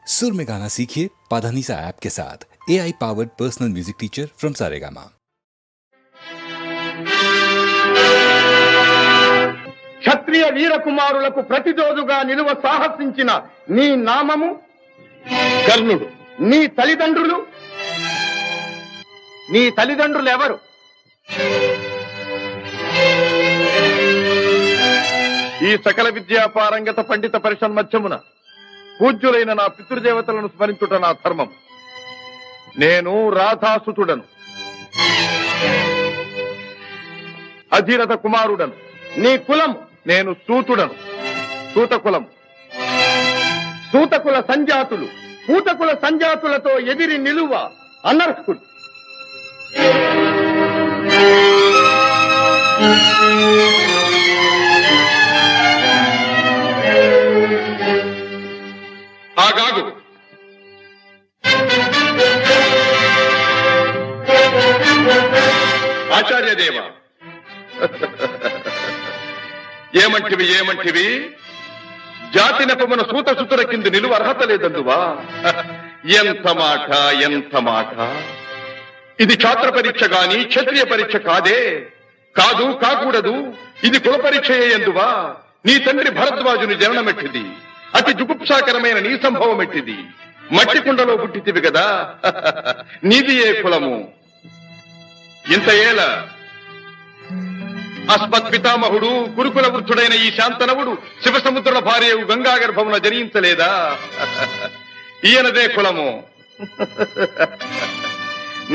सुर में गाना सीखिए पाधानीसा ऐप के साथ। AI powered personal music teacher from Saregama. క్షత్రియ వీర కుమారులకు ప్రతిరోజుగా నిలువ సాహసించిన నీ నామము కర్ణుడు. నీ తల్లిదండ్రులు ఎవరు? ఈ సకల విద్యా పారంగత పండిత పరిషన్మధ్యమున పూజ్యులైన నా పితృదేవతలను స్మరించుట నా ధర్మం. నేను రాధాసుతుడను, అధిరథ కుమారుడను. నీ కులము? నేను సూతుడను, సూతకులం. సూతకుల సంజాతులు పూతకుల సంజాతులతో ఎదిరి నిలువ అనర్హుడు. ఆగాగు. ఆచార్యదేవ, ఏమంటివి? జాతి నెపమున సూతసుతుల కింద నిలువ అర్హత లేదందువా? ఎంత మాట! ఇది ఛాత్ర పరీక్ష గాని క్షత్రియ పరీక్ష కాదే. కాకూడదు. ఇది కుల పరీక్ష ఎందువా? నీ తండ్రి భరద్వాజుని జననమెట్టిది. అతి జుగుప్సాకరమైన నీ సంభవం ఎట్టిది. మట్టి కుండలో పుట్టితివి కదా. నీది ఏ కులము? ఇంత ఏల అస్మత్ పితామహుడు గురుకుల వృద్ధుడైన ఈ శాంతనవుడు శివసముద్రుల భార్యవు గంగా గర్భమున జనించలేదా? ఈయనదే కులము.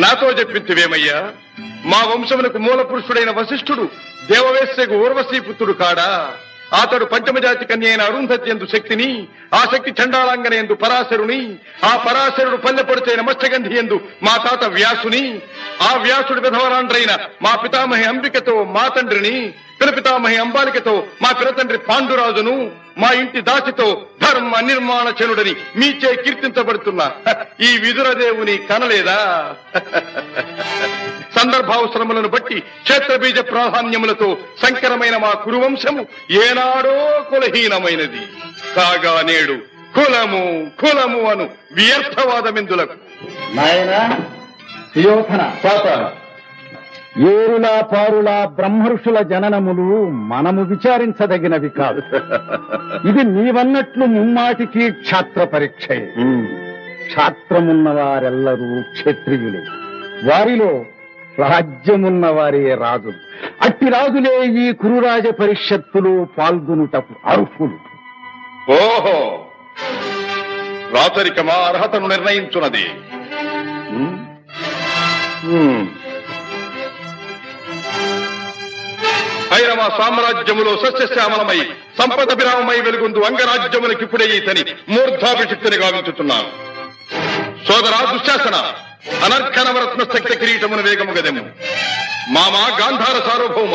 నాతో చెప్పింతివేమయ్యా? మా వంశమునకు మూల పురుషుడైన వశిష్ఠుడు దేవవేశ్యకు ఊర్వశీపుత్రుడు కాడా? అతడు పంచమజాతి కన్య అయిన అరుంధతి ఎందు శక్తిని, ఆ శక్తి చండాళంగన ఎందు పరాశరుని, ఆ పరాశరుడు పల్లెపొడిచైన మత్స్యగంధి ఎందు మా తాత వ్యాసుని, ఆ వ్యాసుడు విధవరాండ్రైన మా పితామహి అంబికతో మా తండ్రిని, పితామహి అంబాలికతో మా పిరతండ్రి పాండురాజును, మా ఇంటి దాసితో ధర్మ నిర్మాణ చనుడని మీచే కీర్తించబడుతున్న ఈ విదురదేవుని కనలేదా? సందర్భావసరములను బట్టి క్షేత్రబీజ ప్రాధాన్యములతో సంకరమైన మా కురువంశము ఏనాడో కులహీనమైనది. కాగా నేడు కులము అను వ్యర్థవాదమెందులకు. నాయనా సుయోధన, ఏరులా పారులా బ్రహ్మర్షుల జననములు మనము విచారించదగినవి కాదు. ఇది నీవన్నట్లు ముమ్మాటికి క్షాత్ర పరీక్షే. క్షాత్రమున్న వారెల్లరూ క్షత్రియులే. వారిలో రాజ్యమున్న వారే రాజులు. అట్టి రాజులే ఈ కురురాజ పరిషత్తులు పాల్గొనుటకు అర్హులు. ఓహో, రాచరికమా అర్హతను నిర్ణయించున్నది. ఐరవ సామ్రాజ్యములో సస్యశ్యామలమై సంపద విరామమై వెలుగుందు అంగరాజ్యములకిప్పుడే ఈతని మూర్ధాభిషిక్తుని గావించుతున్నాను. సోదరా దుశ్శాసన, అనర్ఘనవరత్న శక్తి కిరీటమును వేగము గదెము. మామా గాంధార సార్వభౌమ,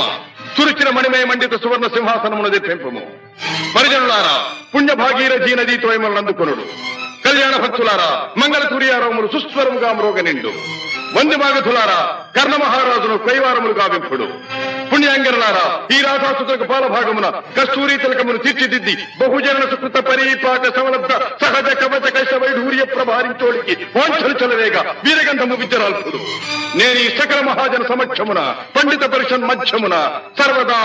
చురిచిన మణిమయ మండిత సువర్ణ సింహాసనమును తెప్పింపము. పరిజనులారా, పుణ్యభాగీరథీ నదీ తోయములను అందుకొనుడు. కళ్యాణ భక్తులారా, మంగళ సూర్యారవములు సుస్వరముగా మ్రోగనిండు. వంది మాగధులారా, కర్ణ మహారాజును కైవారములు గావింపుడు. పుణ్యాంగరులారా, ఈ రాధాసుతులకు పాలభాగమున కస్తూరి తిలకమును తీర్చిదిద్ది బహుజన సుకృత పరీపాక సమలబ్ధ సహజ కవచ కైశ వైఢూర్య ప్రభారించోడికి వాంఛలు చలవేగా వీరగంధము విద్యరాల్పుడు. నేను ఈ సకల మహాజన సమక్షమున పండిత పరిషన్ మధ్యమున సర్వదా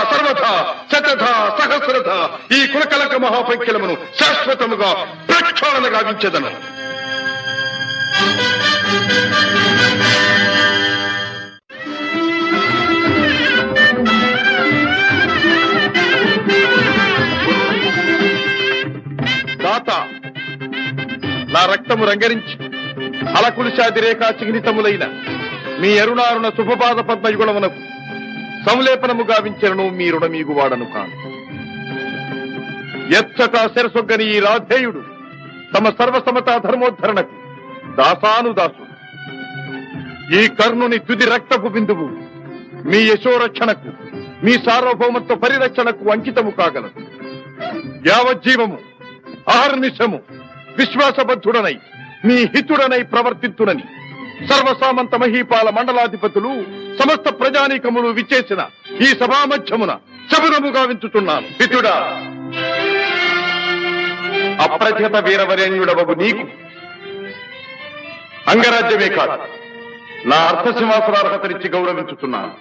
శతథ సహస్రథ ఈ కులకలక మహాపంఖ్యలమును శాశ్వతముగా ప్రక్షాళన గావించెదను. నా రక్తము రంగరించి అలకులిశాది రేఖా చిహ్నితములైన మీ అరుణారుణ శుభపాద పద్మయుగుణమునకు సంలేపనము గావించను మీ రుణమీగు వాడను కాను. ఎచ్చట శిరసొగ్గని ఈ రాధేయుడు తమ సర్వసమతా ధర్మోద్ధరణకు దాసానుదాసు. ఈ కర్ణుని తుది రక్తపు బిందువు మీ యశోరక్షణకు, మీ సార్వభౌమత్వ పరిరక్షణకు అంకితము కాగలదు. యావజ్జీవము అహర్నిశము విశ్వాసబద్ధుడనై మీ హితుడనై ప్రవర్తిత్తునని సర్వసామంత మహీపాల మండలాధిపతులు సమస్త ప్రజానీకములు విచ్చేసిన ఈ సభామధ్యమున శబరము గావించుతున్నాను. హితుడా, అప్రతిహత వీరవరేణ్యుడవగు నీకు అంగరాజ్యమే కాదు, నా అర్థసింహాసనార్హతనిచ్చి గౌరవించుతున్నాను.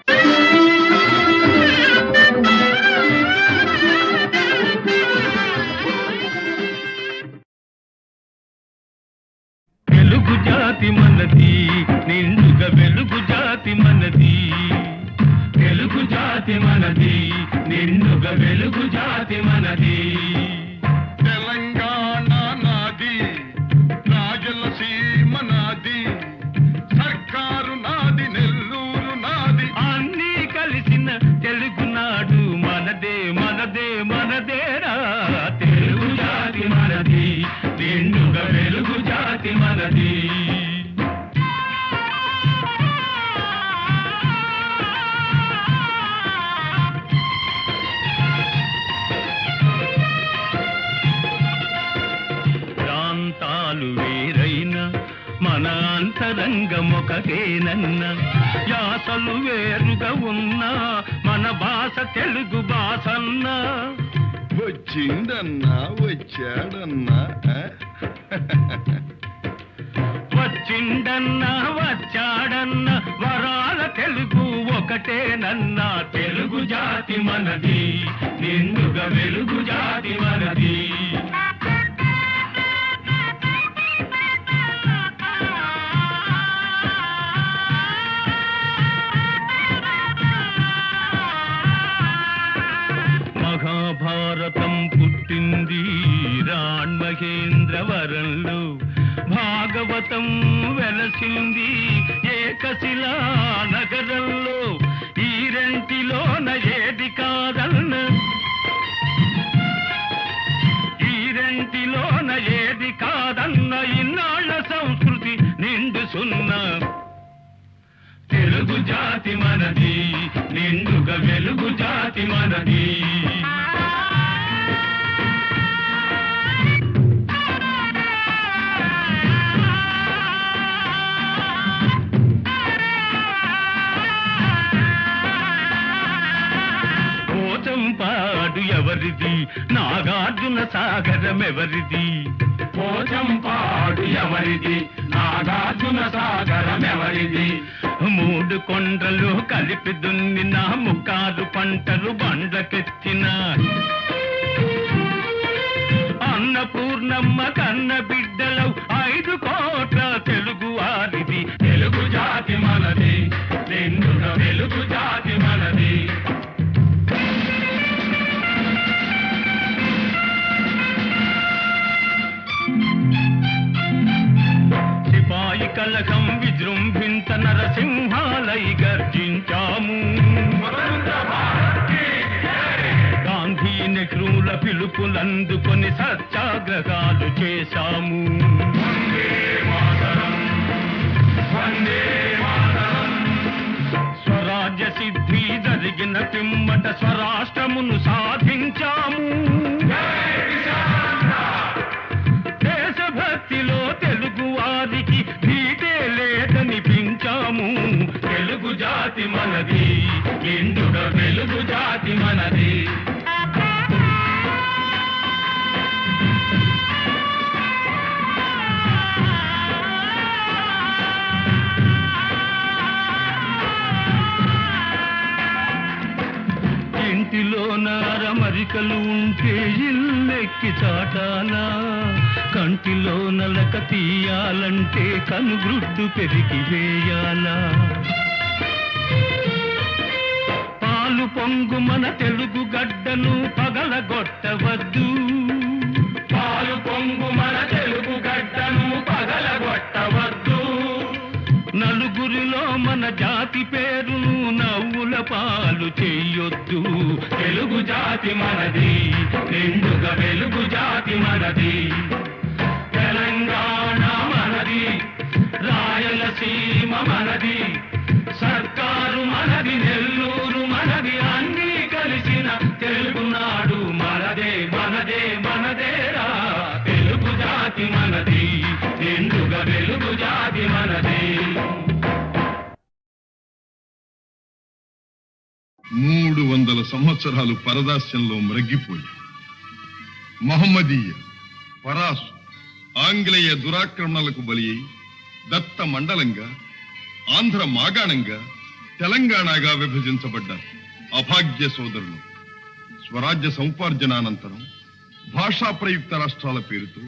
వెలుగు జాతి మనది, నిండుగా వెలుగు జాతి మనది. వెలుగు జాతి మనది, నిండుగా వెలుగు జాతి మనది. తెలంగాణ నాది, రాయలసీమ నాది, సర్కారు నాది, నెల్లూరు నాది, అన్నీ కలిసిన తెలుగునాడు మనదే మనదే మనదేరా. తెలుగు జాతి మనది, నిండుగా వెలుగు జాతి మనది. ప్రాంతాలు వేరైనా మన అంతరంగమొకటేనన్న, యాసలు వేరుగా ఉన్నా మన భాష తెలుగు భాషన్నా. వచ్చిందన్నా వచ్చాడన్నా, వచ్చిండన్నా వచ్చాడన్నా వరాల తెలుగు ఒకటేనన్నా. తెలుగు జాతి మనది, నిండుగా వెలుగు జాతి మనది. మహాభారతం పుట్టింది రాణ్మహేంద్రవరంలో, భాగవతం వెలసింది ఏకశిలా నగరంలో. ఈ రెంటిలోన ఏది కాదన్న, ఈ రెంటిలోన ఏది కాదన్న, ఇన్నాళ్ళ సంస్కృతి నిండు సున్నా. తెలుగు జాతి మనది, నిండుగా వెలుగు జాతి మనది. పోచంపాడు ఎవరిది, నాగార్జున సాగరం ఎవరిది. పోచంపాడు ఎవరిది, నాగార్జున సాగరం ఎవరిది. మూడు కొండలు కలిపి దున్నిన, ముక్కారు పంటలు బండ్లకెత్తిన, అన్నపూర్ణమ్మ కన్న బిడ్డలవు 5 కోట్ల తెలుగు వారిది. తెలుగు జాతి మనది, నిండుగా వెలుగు జాతి మనది. సిపాయి కలకం విజృంభించ నరసింహాలై గర్జించాము. గాంధీ నెహ్రూల పిలుపులందుకొని సత్యాగ్రహాలు చేశాము. స్వరాజ్య సిద్ధి జరిగిన పిమ్మట స్వరాష్ట్రమును సాధించాము. దేశభక్తిలో తెలుగు వారికి భీతే లేదనిపించాము. తెలుగు జాతి మనది, నిండుగా వెలుగు జాతి మనది. ఇంటిలో నారమరికలు ఉంటే ఇల్లెక్కి చాటాలా, కంటిలో నలక తీయాలంటే కనుగ్రుడ్డు పెరిగి వేయాలా. పాలు పొంగు మన తెలుగు గడ్డను పగలగొట్టవద్దు, పాలు పొంగు మన తెలుగు గడ్డను పగలగొట్టవద్దు. నలుగురిలో మన జాతి పేరును నవ్వుల పాలు చెయ్యొద్దు. తెలుగు జాతి మనది, నిండుగా వెలుగు జాతి మనది. తెలంగాణ మనది, రాయలసీమ మనది, సర్కారు మనది, నెల్లూరు మనది, అన్నీ కలిసిన తెలుగునాడు మనదే మనదే మనదేరా. తెలుగు జాతి మనది, నిండుగా వెలుగు జాతి మనది. 300 సంవత్సరాలు పరదాస్యంలో మ్రగ్గిపోయి మహమ్మదీయ పరాసు ఆంగ్లేయ దురాక్రమణలకు బలి అయి దత్త మండలంగా, ఆంధ్ర మాగాణంగా, తెలంగాణగా విభజించబడ్డ అభాగ్య సోదరులు స్వరాజ్య సముపార్జనానంతరం భాషా ప్రయుక్త రాష్ట్రాల పేరుతో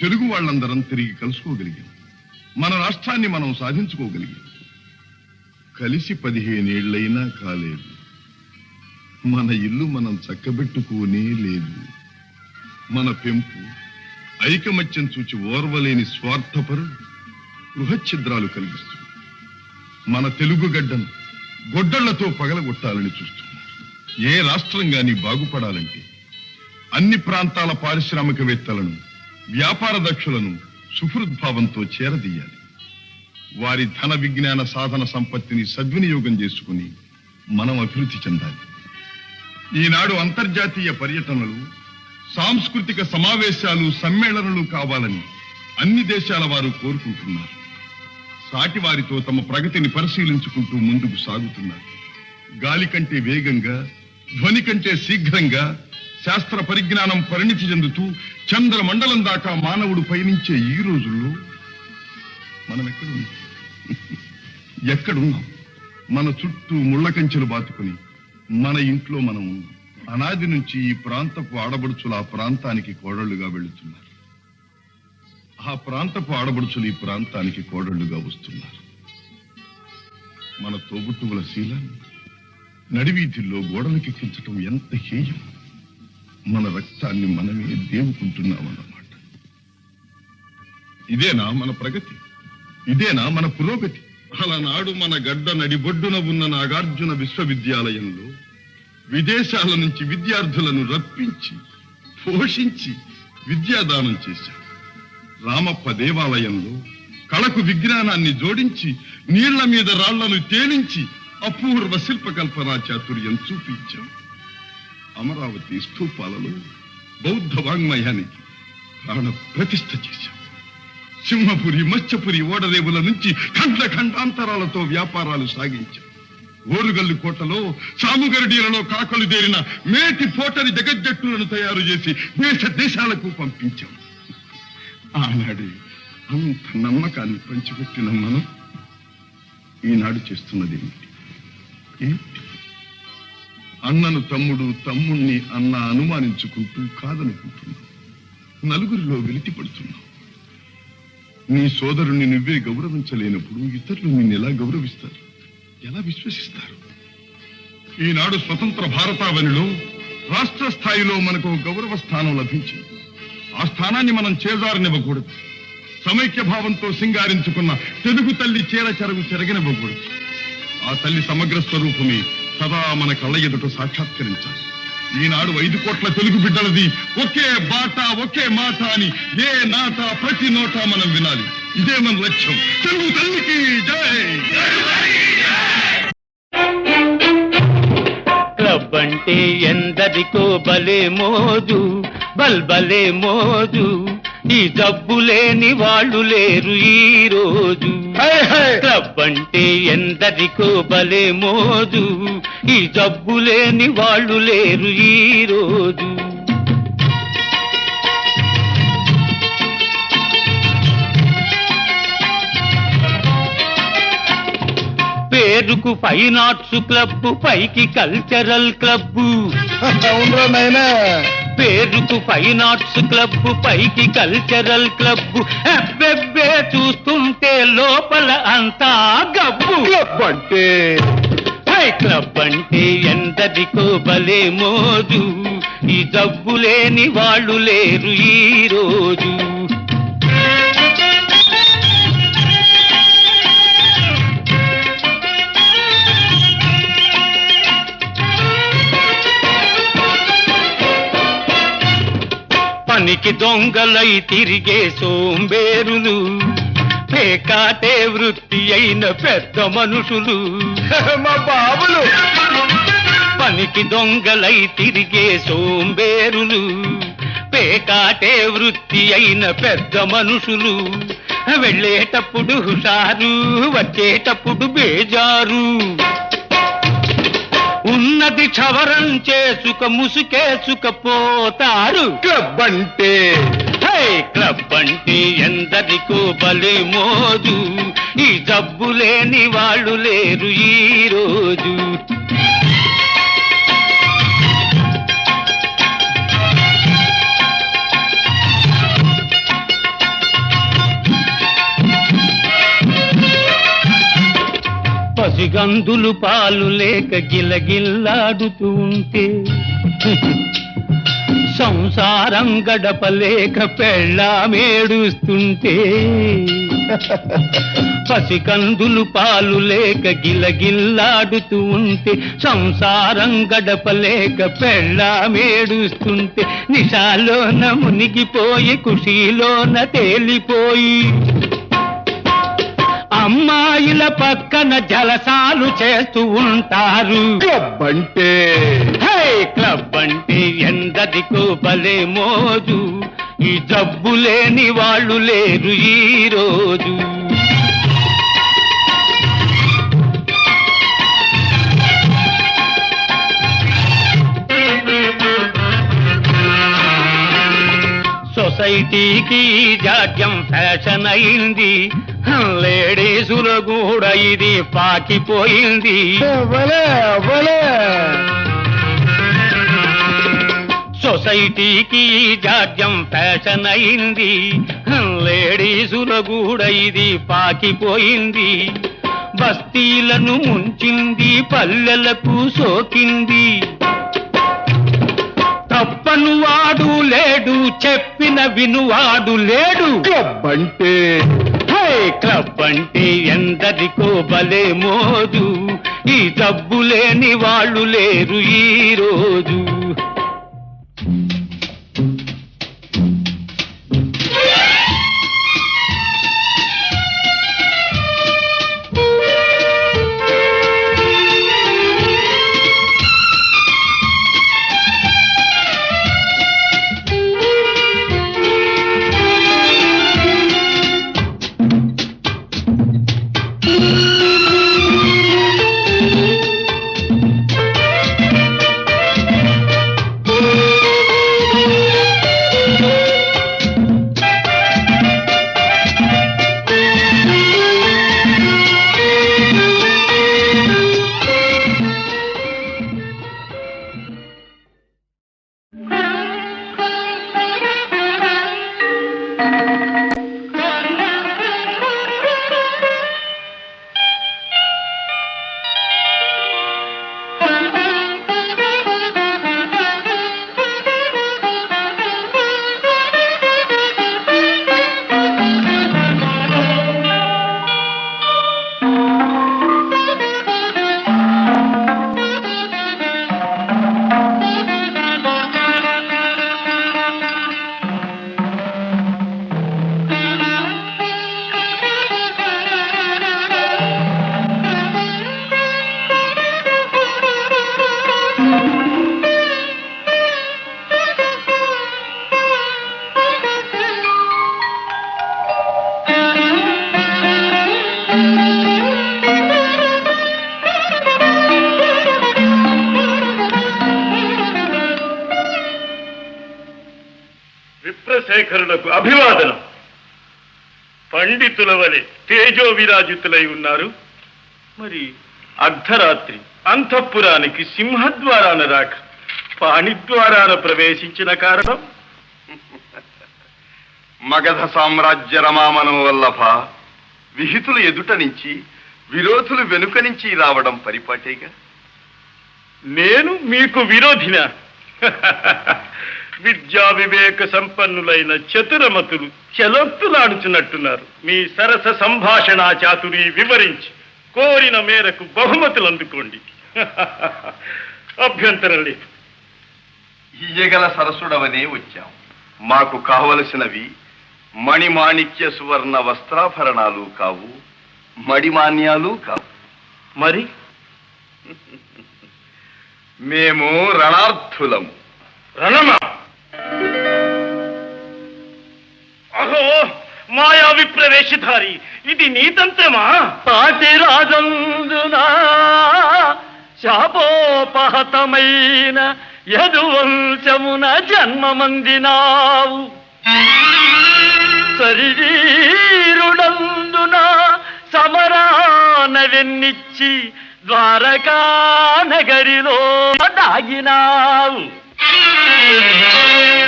తెలుగు వాళ్ళందరం తిరిగి కలుసుకోగలిగాం. మన రాష్ట్రాన్ని మనం సాధించుకోగలిగాం. కలిసి 15 ఏళ్లైనా కాలేదు. మన ఇల్లు మనం చక్కబెట్టుకోనే లేదు. మన పెంపు ఐకమత్యం చూచి ఓర్వలేని స్వార్థపరులు గృహఛిద్రాలు కలిగిస్తుంది. మన తెలుగు గడ్డను గొడ్డళ్లతో పగలగొట్టాలని చూస్తున్నారు. ఏ రాష్ట్రం గాని బాగుపడాలంటే అన్ని ప్రాంతాల పారిశ్రామికవేత్తలను, వ్యాపార దక్షులను సుహృద్భావంతో చేరదీయాలి. వారి ధన విజ్ఞాన సాధన సంపత్తిని సద్వినియోగం చేసుకుని మనం అభివృద్ధి చెందాలి. ఈనాడు అంతర్జాతీయ పర్యటనలు, సాంస్కృతిక సమావేశాలు, సమ్మేళనాలు కావాలని అన్ని దేశాల వారు కోరుకుంటున్నారు. సాటి వారితో తమ ప్రగతిని పరిశీలించుకుంటూ ముందుకు సాగుతున్నారు. గాలి కంటే వేగంగా, ధ్వని కంటే శీఘ్రంగా శాస్త్ర పరిజ్ఞానం పరిణితి చెందుతూ చంద్రమండలం దాకా మానవుడు పయనించే ఈ రోజుల్లో మనం ఎక్కడున్నాం? మన చుట్టూ ముళ్ళ కంచెలు బాతుకుని మన ఇంట్లో మనం ఉన్నాం. అనాది నుంచి ఈ ప్రాంతపు ఆడబడుచులు ఆ ప్రాంతానికి కోడళ్లుగా వెళుతున్నారు. ఆ ప్రాంతపు ఆడబడుచులు ఈ ప్రాంతానికి కోడళ్లుగా వస్తున్నారు. మన తోబుట్టువుల శీలాన్ని నడివీధుల్లో గోడలకెక్కించటం ఎంత హేయం! మన రక్తాన్ని మనమే దేవుకుంటున్నామన్నమాట. ఇదేనా మన ప్రగతి? ఇదేనా మన పురోగతి? అలనాడు మన గడ్డ నడిబొడ్డున ఉన్న నాగార్జున విశ్వవిద్యాలయంలో విదేశాల నుంచి విద్యార్థులను రప్పించి, పోషించి విద్యాదానం చేశాం. రామప్ప దేవాలయంలో కళకు విజ్ఞానాన్ని జోడించి నీళ్ల మీద రాళ్లను తేలించి అపూర్వ శిల్పకల్పనా చాతుర్యం చూపించాం. అమరావతి స్థూపాలలో బౌద్ధ వాంగ్మయానికి ప్రాణ ప్రతిష్ఠ చేశాం. సింహపురి, మత్స్యపురి ఓడరేవుల నుంచి ఖండ ఖండాంతరాలతో వ్యాపారాలు సాగించాం. ఓరుగల్లు కోటలో, సాముగరడీలలో కాకలు దేరిన మేటి పోటరి జగజ్జట్టులను తయారు చేసి దేశ దేశాలకు పంపించాం. ఆనాడు అంత నమ్మకాన్ని పంచిపెట్టిన మనం ఈనాడు చేస్తున్నది ఏమిటి? అన్నను తమ్ముడు, తమ్ముణ్ణి అన్న అనుమానించుకుంటూ కాదనుకుంటున్నాం. నలుగురిలో వెలితి పడుతున్నాం. నీ సోదరుణ్ణి నువ్వే గౌరవించలేనప్పుడు ఇతరులు నిన్ను ఎలా గౌరవిస్తారు? ఎలా విశ్వసిస్తారు? ఈనాడు స్వతంత్ర భారతావనిలో రాష్ట్ర స్థాయిలో మనకు గౌరవ స్థానం లభించింది. ఆ స్థానాన్ని మనం చేజారనివ్వకూడదు. సమైక్య భావంతో సింగారించుకున్న తెలుగు తల్లి చీర చెరగు చెరగనివ్వకూడదు. ఆ తల్లి సమగ్ర స్వరూపమే సదా మన కళ్ళ ఎదుట సాక్షాత్కరించాలి. ఈనాడు 5 కోట్ల తెలుగు బిడ్డలది ఒకే బాట, ఒకే మాట అని ఏ నాట, ప్రతి నోట మనం వినాలి. ఇదే మన లక్ష్యం. తెలుగు తల్లికి జై! క్లబ్ అంటే ఎందరికో భలే మోజు, బల్బలే మోజు. ఈ జబ్బు లేని వాళ్ళు లేరు ఈ రోజు. క్లబ్ అంటే ఎందరికో భలే మోజు, ఈ జబ్బు లేని వాళ్ళు లేరు ఈ రోజు. పేరుకు ఫైన్ ఆర్ట్స్ క్లబ్, పైకి కల్చరల్ క్లబ్. పేరుకు ఫైన్ ఆర్ట్స్ క్లబ్, పైకి కల్చరల్ క్లబ్. అబ్బెబ్బే చూస్తుంటే లోపల అంతా గబ్బు. క్లబ్ అంటే క్లబ్ అంటే ఎందరికో భలే మోజు, ఈ జబ్బు లేని వాళ్ళు లేరు ఈ రోజు. పనికి దొంగలై తిరిగే సోంబేరులు, పేకాటే వృత్తి అయిన పెద్ద మనుషులు. మా బాబులు పనికి దొంగలై తిరిగే సోంబేరులు, పేకాటే వృత్తి అయిన పెద్ద మనుషులు. వెళ్ళేటప్పుడు హుషారు, వచ్చేటప్పుడు బేజారు. ఉన్నది క్షవరం చేసుక ముసుకేసుకపోతారు. క్లబ్ అంటే క్లబ్ అంటే ఎందరికో భలే మోజు, ఈ జబ్బు లేని వాళ్ళు లేరు ఈ రోజు. పసిగందులు పాలు లేక గిలగిల్లాడుతూ ఉంటే, సంసారం గడపలేక పెళ్ళామేడుస్తుంటే, పసికందులు పాలు లేక గిలగిల్లాడుతూ ఉంటే, సంసారం గడపలేక పెళ్ళామేడుస్తుంటే, నిశాలోన మునిగిపోయి ఖుషీలోన తేలిపోయి, అమ్మాయిల పక్కన జలసాలు చేస్తూ ఉంటారు. క్లబ్ అంటే క్లబ్ అంటే ఎందరికో భలే మోజు, ఈ జబ్బు లేని వాళ్ళు లేరు ఈ రోజు. సొసైటీకి జాడ్యం ఫ్యాషన్ అయింది, లేడీసులో కూడా ఇది పాకిపోయింది. సొసైటీకి జాడ్యం ఫ్యాషన్ అయింది, లేడీసులో కూడా ఇది పాకిపోయింది. బస్తీలను ముంచింది, పల్లెలకు సోకింది. తప్పను వాడు లేడు, చెప్పిన వినువాడు లేడు. క్లబ్ అంటే క్లబ్ అంటే ఎందరికో భలే మోజు, ఈ జబ్బు లేని వాళ్ళు లేరు ఈ రోజు. విప్రశేఖరులకు అభివాదనం. పండితుల వలె తేజో విరాజితులై ఉన్నారు. మరి అర్ధరాత్రి అంతఃపురానికి సింహద్వారాన రాక పాణిద్వారాన ప్రవేశించిన కారణం? మగధ సామ్రాజ్య రమామనం వల్లభ, విహితులు ఎదుట నుంచి విరోధులు వెనుక నుంచి రావడం పరిపాటేగా. నేను మీకు విరోధినా? విద్యా వివేక సంపన్నులైన చతురమతులు చెలొత్తులాడుచున్నట్టున్నారు. మీ సరస సంభాషణ చాతురి వివరించి కోరిన మేరకు బహుమతులు అందుకోండి. అభ్యంతరం లేదు. ఇయ్యగల సరసుడవనే వచ్చాం. మాకు కావలసినవి మణిమాణిక్య సువర్ణ వస్త్రాభరణాలు కావు, మడిమాన్యాలు కావు. మరి మేము రణార్థులము. రణమా? అహో, మాయా విప్రవేశధారి, ఇది నీ తంత్రమా? పాటి రాజందునా శాపోపహతమైన యదువంశమున జన్మమందినావు. శరీరుడందున సమరాన వెన్నిచ్చి ద్వారకా నగరిలో దాగినావు.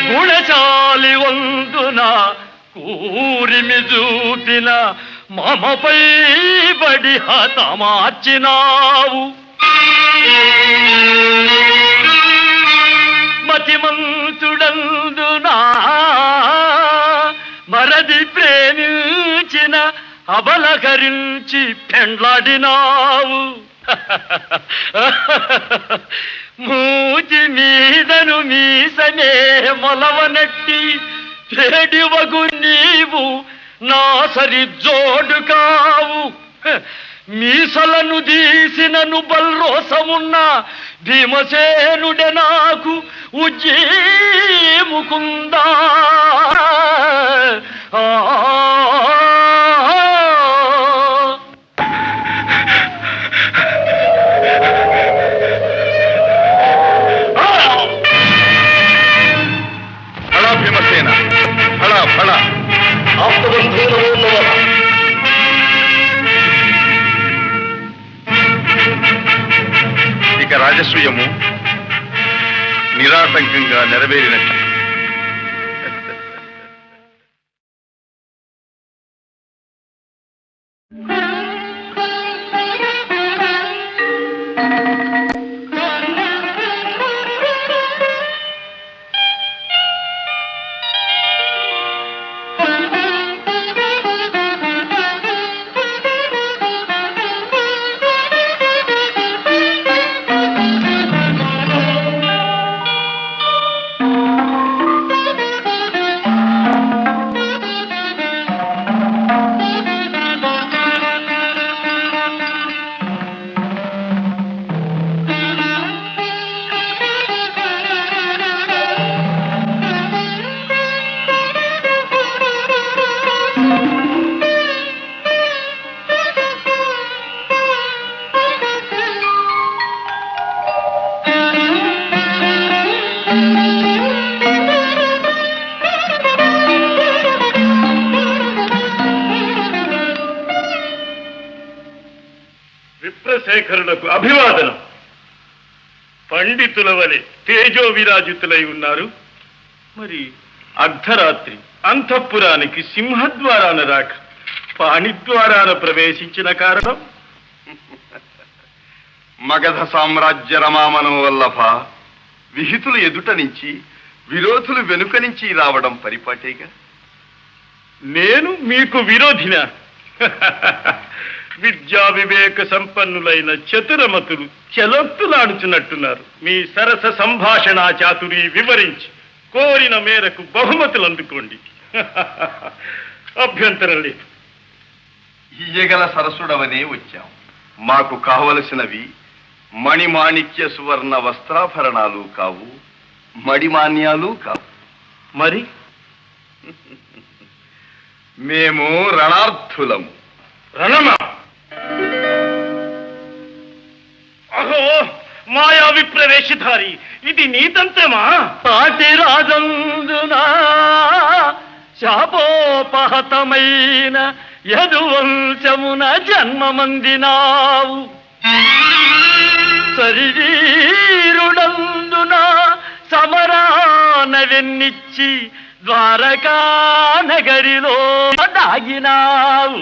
గుణచాలి వందున కూరిమి చూపిన మమపై బడి హతమార్చినావు. మతిమంతుడందునా మరది ప్రేమించిన అబలకరించి పెండ్లాడినావు. మూతి మీదను మీసనే మొలవనట్టి చెడివగు నీవు నా సరి జోడు కావు. మీసలను దీసినను బల్రోసమున్న భీమసేనుడే నాకు ఉజ్జీముకుందా. ఫళ భీమసేన, ఫళ ఫళ. ఇక రాజసూయము నిరాటంకంగా నెరవేరినట్టు. విప్రశేఖరులకు అభివాదనం. పండితుల వలె తేజో విరాజితులై ఉన్నారు. మరి అర్ధరాత్రి అంతఃపురానికి సింహద్వారాన రాక పాణిద్వారాన ప్రవేశించిన కారణం? మగధ సామ్రాజ్య రమామనోవల్లభ, విహితులు ఎదుట నుంచి విరోధులు వెనుక నుంచి రావడం పరిపాటేగా. నేను మీకు విరోధిన? విద్యా వివేక సంపన్నులైన చతురమతులు చెలొత్తులాడుచున్నట్టున్నారు. మీ సరస సంభాషణ చాతురి వివరించి కోరిన మేరకు బహుమతులు అందుకోండి. అభ్యంతరం లేదు. ఇయ్యగల సరసుడవనే వచ్చాం. మాకు కావలసినవి మణిమాణిక్య సువర్ణ వస్త్రాభరణాలు కావు, మడిమాన్యాలు కావు. మరి మేము రణార్థులము. రణమా? అహో మాయా విప్రవేశధారి, ఇది నీతంత్రమా? పాటి రాజందున శాపోపహతమైన యదువంశమున జన్మమందినావు. శరీరుడందున సమరాన వెన్నిచ్చి ద్వారకా నగరిలో దాగినావు.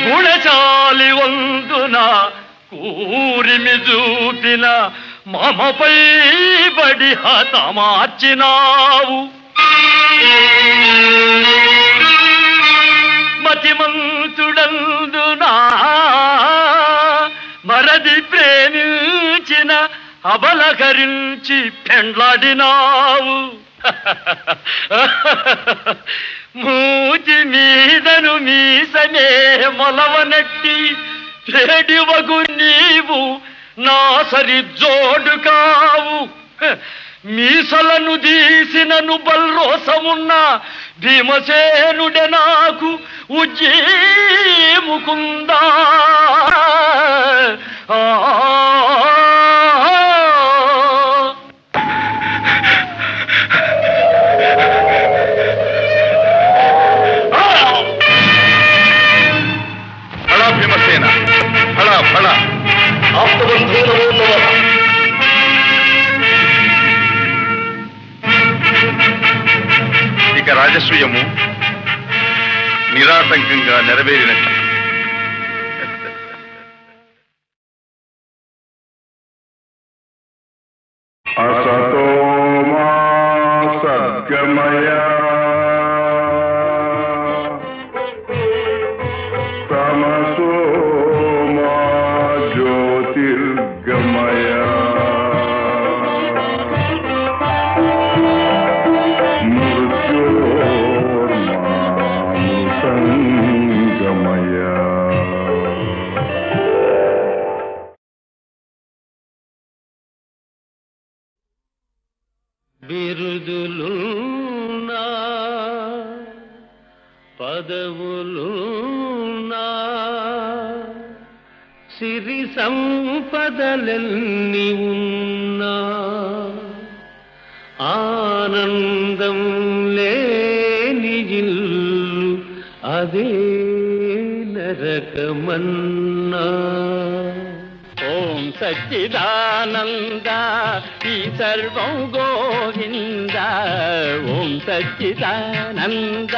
గుణచాలి వందున కూరిమి చూపిన మమపై బడి హతమార్చినావు. మతిమంతుడందునా మరది ప్రేమించిన అబలకరించి పెండ్లాడినావు. మూతి మీదను మీసనే మొలవనట్టి చెడివగు నీవు నా సరి జోడు కావు. మీసలను దీసినను బల్రోసమున్న భీమసేనుడే నాకు ఉజ్జీముకుందా. అనసూయము నిరాటంకంగా నెరవేరినట్టు. असतो मा सद्गमय तमसो मा ज्योतिर्गमय मृत्योर्मा मृतङ्गमय. బిరుదులున్నా పదవులున్నా సిరి సంపదలెన్ని ఉన్నా ఆనందం లేని ఇల్లు అదే నరకమన్నా. ఓం సచ్చిదానంద ఈ సర్వం గోవింద. ఓం సచ్చిదానంద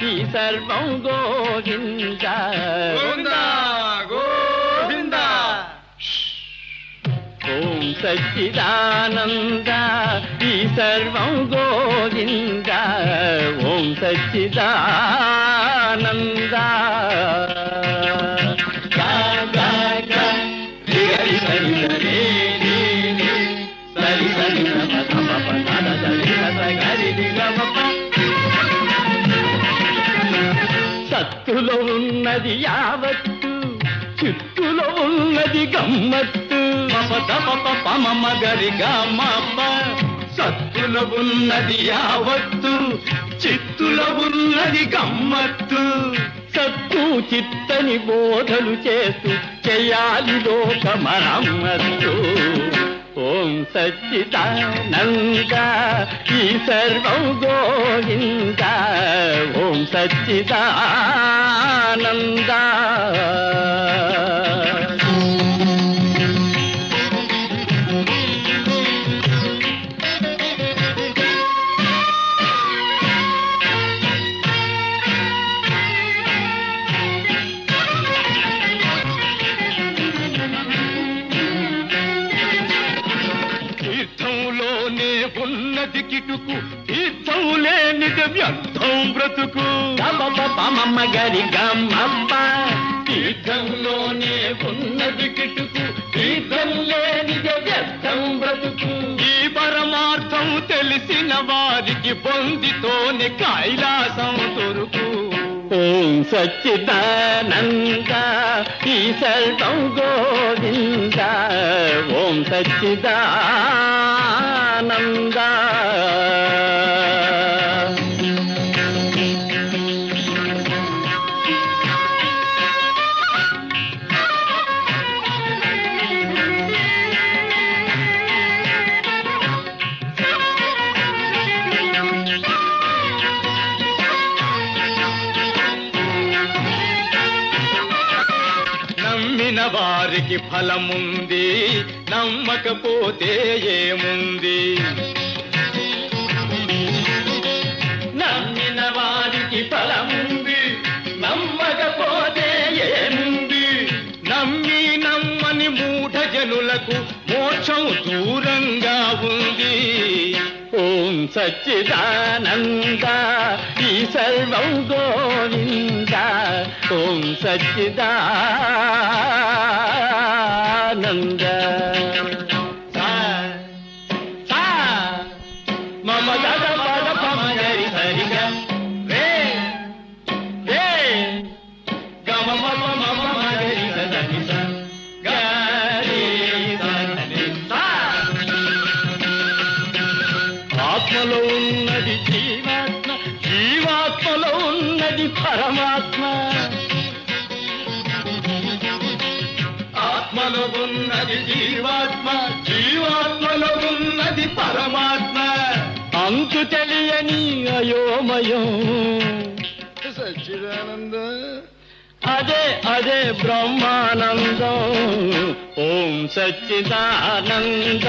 ఈ సర్వం గోవింద. గోవింద. ఓం సచ్చిదానంద ఈ సర్వం గోవింద. ఓం సచ్చిదానంద. సత్తులో ఉన్నది యావత్తు, చిత్తులో ఉన్నది గమ్మత్తు. పమ గరి గమ్మ. సత్తులో ఉన్నది యావత్తు, చిత్తులో ఉన్నది గమ్మత్తు. సత్తు చిత్తని బోధలు చేస్తూ చెయ్యాలి లోక మరమ్మత్తు. ఓం సచ్చిదానంద ఈ సర్వం గోవింద. ఓం సచ్చిదానంద. ఉన్నది కిటుకు తీర్థం లేనిది వ్యర్థం బ్రతుకు. పమమ్మ గరి గమ్మమ్మ. తీర్థంలోనే ఉన్నది కిటుకు తీర్థం లేనిది వ్యర్థం బ్రతుకు. ఈ పరమార్థం తెలిసిన వారికి పొందితోనే కైలాసం దొరుకు. ఓం సచ్చిదానంద ఈ సర్వం గోవింద. ఓం సచ్చిదానంద. నమ్మిన వారికి ఫలముంది, నమ్మకపోతే ఏముంది. నమ్మిన వారికి ఫలముంది, నమ్మకపోతే ఏముంది. నమ్మి నమ్మని మూఢ జనులకు మోక్షం దూరంగా ఉంది. ఓం సచ్చిదానంద ఈ సర్వం గోవింద. ఓం సచ్చిదానంద. మమ గద పద పమ గరి హరి రే రే గమ మమ మమ గరి సదని గరి సదని. ఆత్మలో ఉన్నది జీవాత్మ, జీవాత్మలో ఉన్నది పరమాత్మ. ఆత్మలో ఉన్నది జీవాత్మ, జీవాత్మలో ఉన్నది పరమాత్మ. అంతు తెలియని అయోమయం సచ్చిదానంద. అదే అదే బ్రహ్మానందం. ఓం సచ్చిదానంద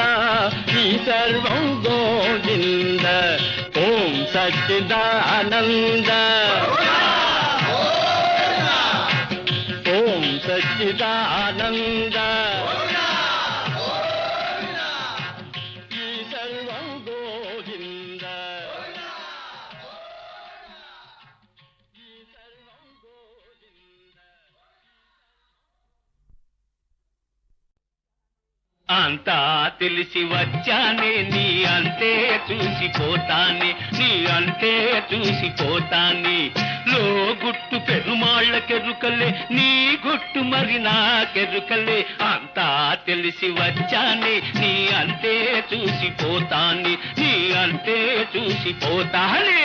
ఈ సర్వం గోవింద. ఓం సచ్చిదానంద ఓం సచ్చిదానంద ఈ సర్వం గోవింద ఈ సర్వం గోవింద. అంతా తెలిసి వచ్చానే నీ అంతే చూసిపోతానే నీ అంతే చూసిపోతానే లో గుట్టు పెరుమాళ్ళకెరుకలే నీ గుట్టు మరి నాకెరుకలే అంతా తెలిసి వచ్చానే నీ అంతే చూసిపోతానే నీ అంతే చూసిపోతానే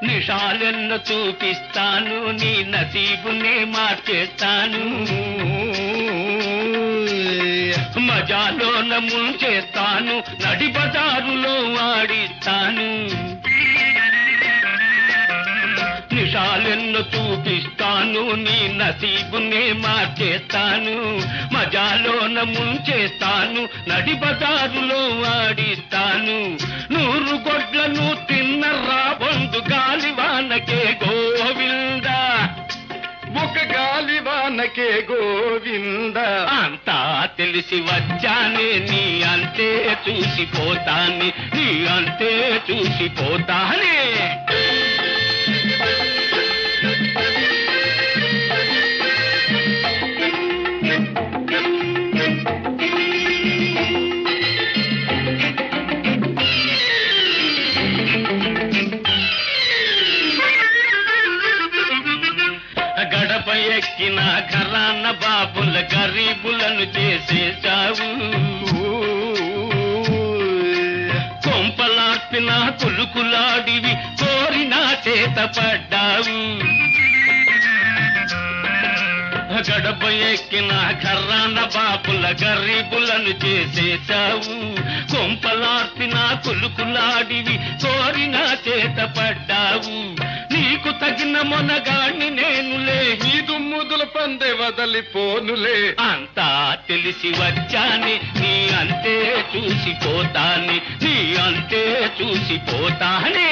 నిషాలెన్న చూపిస్తాను నీ నసీబునే మార్చేస్తాను మజాలోన ముంచేస్తాను నడి బజారులో ఆడిస్తాను నిషాలెన్న చూపిస్తాను నీ నసీబునే మార్చేస్తాను మజాలోన ముంచేస్తాను నడి బజారులో ఆడిస్తాను 100 గొడ్లను తిన్న రాబందు గాలివానకే గోవింద ఒక గాలివానకే గోవింద అంతా తెలిసి వచ్చానే నీ అంతే చూసిపోతానే నీ అంతే చూసిపోతానే గడప ఎక్కిన ఖరాన బాబుల గరీబులను చేసేశావు కొంపలార్పిన కులుకులాడివి కోరిన చేత పడ్డావు గడప ఎక్కిన ఖర్రాన బాపుల గరీబులను చేసేశావు కొంపలార్పిన కులుకులాడివి కోరిన చేత పడ్డావు నీకు తగిన మొనగాణ్ణి నేనులే ఈ దుమ్ముదుల పందె వదలిపోనులే అంతా తెలిసి వచ్చాని నీ అంతే చూసిపోతాని నీ అంతే చూసిపోతానే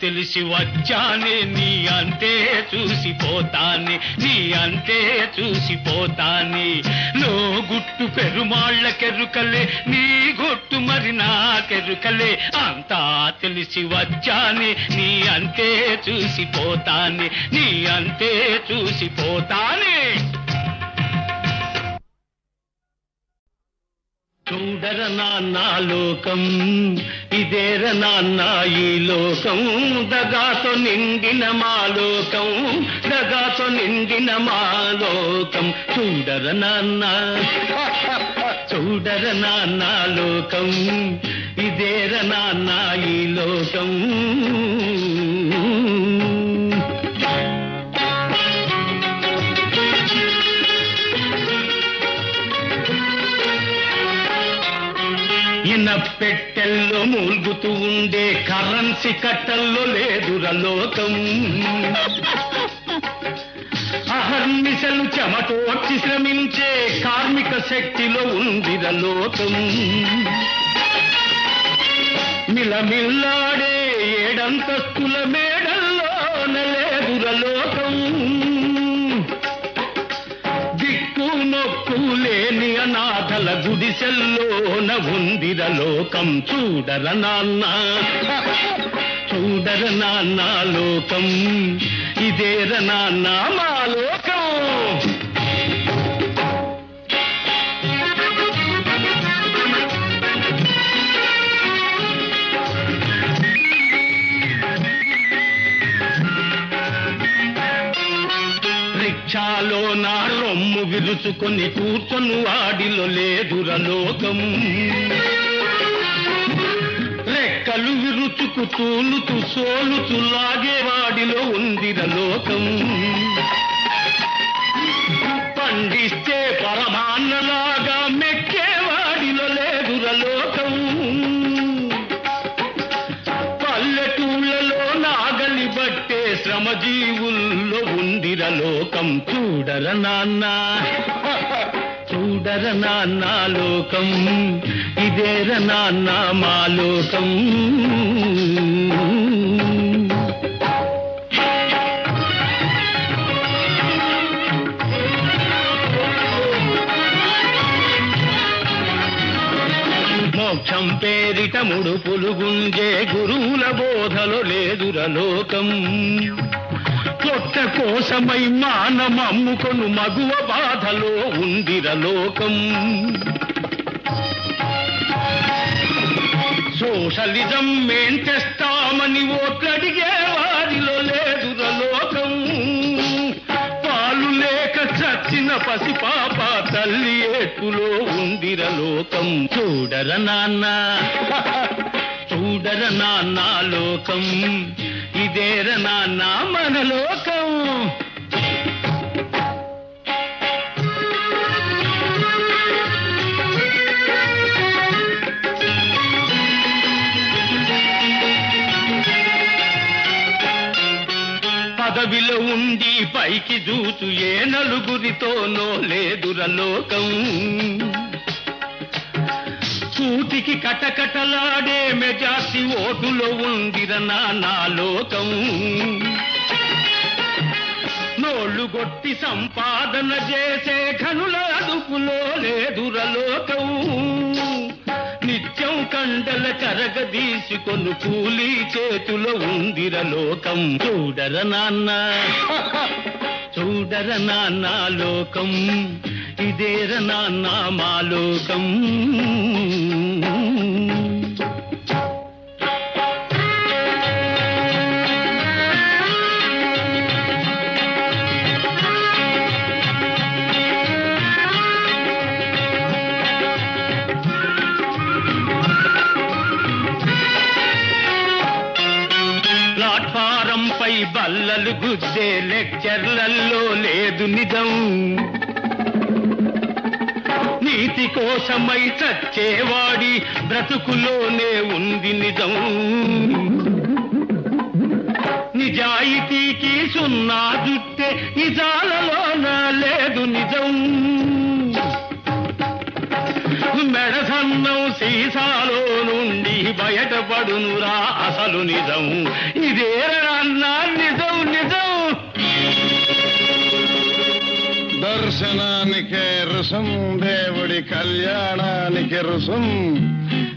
తెలిసి వచ్చానే నీ అంతే చూసిపోతానే నీ అంతే చూసిపోతానే లో గుట్టు పెరుమాళ్ళకెరుకలే నీ గుట్టు మరి నాకెరుకలే అంతా తెలిసి వచ్చానే నీ అంతే చూసిపోతానే నీ అంతే చూసిపోతానే చూడర నాన్న లోకం ఇదేర నాన్న ఈ లోకం దగాతో నిండిన మా లోకం దగాతో నిండిన మా లోకం చూడర నాన్న చూడర నాన్న లోకం ఇదేర నాన్న ఈ లోకం పెట్టెల్లో మూల్గుతూ ఉండే కరెన్సీ కట్టల్లో లేదురా లోకం అహర్నిశలు చెమటోడ్చి శ్రమించే కార్మిక శక్తిలో ఉందిరా లోకం మిలమిల్లాడే ఏడంతస్తుల మేడల్లోన లేదురలోకం. దిక్కు నొక్కు లేని అనాథల గుడిసెల్లోన ఉందిరలోకం. చూడర నాన్న చూడర నాన్న లోకం, ఇదేర నాన్న మా లోకం. రిక్షాలో నా రొమ్ము విరుచుకొని కూర్చొని వాడిలో లేదురలోకం. రెక్కలు విరుచుకు తూలుతూ సోలుతూ లాగేవాడిలో ఉందిరలోకం. పండిస్తే పరమాన్నలాగా మెక్కేవాడిలో లేదురలోకం. పల్లెటూళ్ళలో నాగలి బట్టే శ్రమజీవుల్లో ఉందిరలోకం. చూడర నాన్న చూడర నాన్న లోకం, ఇదేర నాన్న మా లోకం. మోక్షం పేరిట ముడుపులు గుంజే గురువుల బోధలో లేదురలోకం. పొట్ట కోసమై మానమమ్ముకొను మగువ బాధలో ఉందిరలోకం. సోషలిజం మేం తెస్తామని ఓట్లడిగే వారిలో లేదురలోకం. పాలు లేక చచ్చిన పసిపాప తల్లి ఏటులో ఉందిరలోకం. చూడర నాన్న చూడర నాన్న లోకం, ఇదేర నాన్న మన లోకం. పదవిలో ఉండి పైకి చూచు ఏ నలుగురితోనో లేదురలోకం. కూటికి కటకటలాడే మెజార్టీ ఓటులో ఉందిర నా లోకం. నోళ్లు గొట్టి సంపాదన చేసే ఘనుల అదుపులో లేదురలోకం. నిత్యం కండల కరగదీసుకొను కూలీ చేతులో ఉందిరలోకం. చూడర నాన్న చూడర నాన్న లోకం, ఇదేర నాన్న మా లోకం. ప్లాట్ఫారంపై బల్లలు గుద్దే లెక్చర్లలో లేదు నిజం. నీతి కోసమై చచ్చేవాడి బ్రతుకులోనే ఉంది నిజం. నిజాయితీకి సున్నా జుట్టే నిజాలలోన లేదు నిజం. మెడసన్నం సీసాలో నుండి బయటపడునురా అసలు నిజం. ఇదేరన్నా నిజం నిజం. దర్శనానికే రుసం, దేవుడి కళ్యాణానికి రుసం,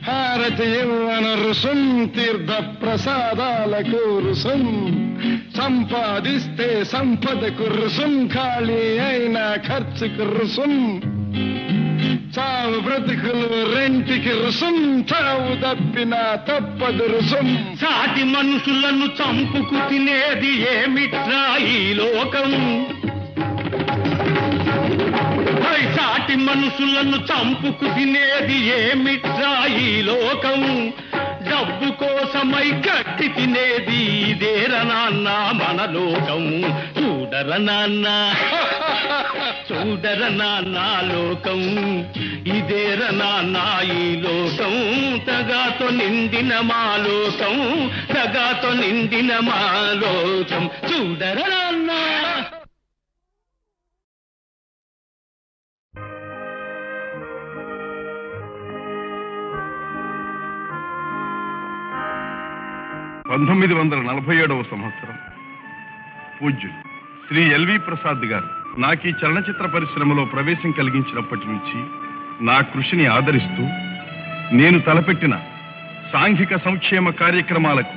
హారతి ఇవ్వన రుసం, తీర్థ ప్రసాదాలకు రుసం, సంపాదిస్తే సంపదకు రుసం, ఖాళీ అయిన ఖర్చుకు రుసం, చావు బ్రతుకులు రెంటికి రుసం, చావు తప్పిన తప్పదు రుసం. సాటి మనుషులను చంపుకు తినేది ఏమిట్రా ఈ లోకం. సాటి మనుషులను చంపుకు తినేది ఏమిట్రా ఈ లోకం. డబ్బు కోసమై గట్టి తినేది ఇదేర నాన్న మన లోకం. చూడర నాన్న చూడర నాన్న లోకం, ఇదేర నాన్న ఈ లోకం. తగాతో నిండిన మా లోకం, తగాతో నిండిన మా లోకం. చూడర నాన్న. 1947వ సంవత్సరం పూజ్యులు శ్రీ ఎల్వి ప్రసాద్ గారు నాకు ఈ చలనచిత్ర పరిశ్రమలో ప్రవేశం కలిగించినప్పటి నుంచి నా కృషిని ఆదరిస్తూ నేను తలపెట్టిన సాంఘిక సంక్షేమ కార్యక్రమాలకు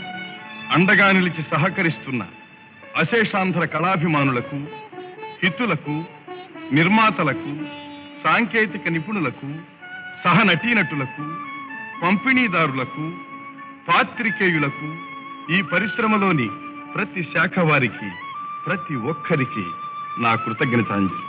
అండగా నిలిచి సహకరిస్తున్న అశేషాంధ్ర కళాభిమానులకు, హితులకు, నిర్మాతలకు, సాంకేతిక నిపుణులకు, సహనటీనటులకు, పంపిణీదారులకు, పాత్రికేయులకు, ఈ పరిశ్రమలోని ప్రతి శాఖ వారికి, ప్రతి ఒక్కరికి నా కృతజ్ఞతాంజలి.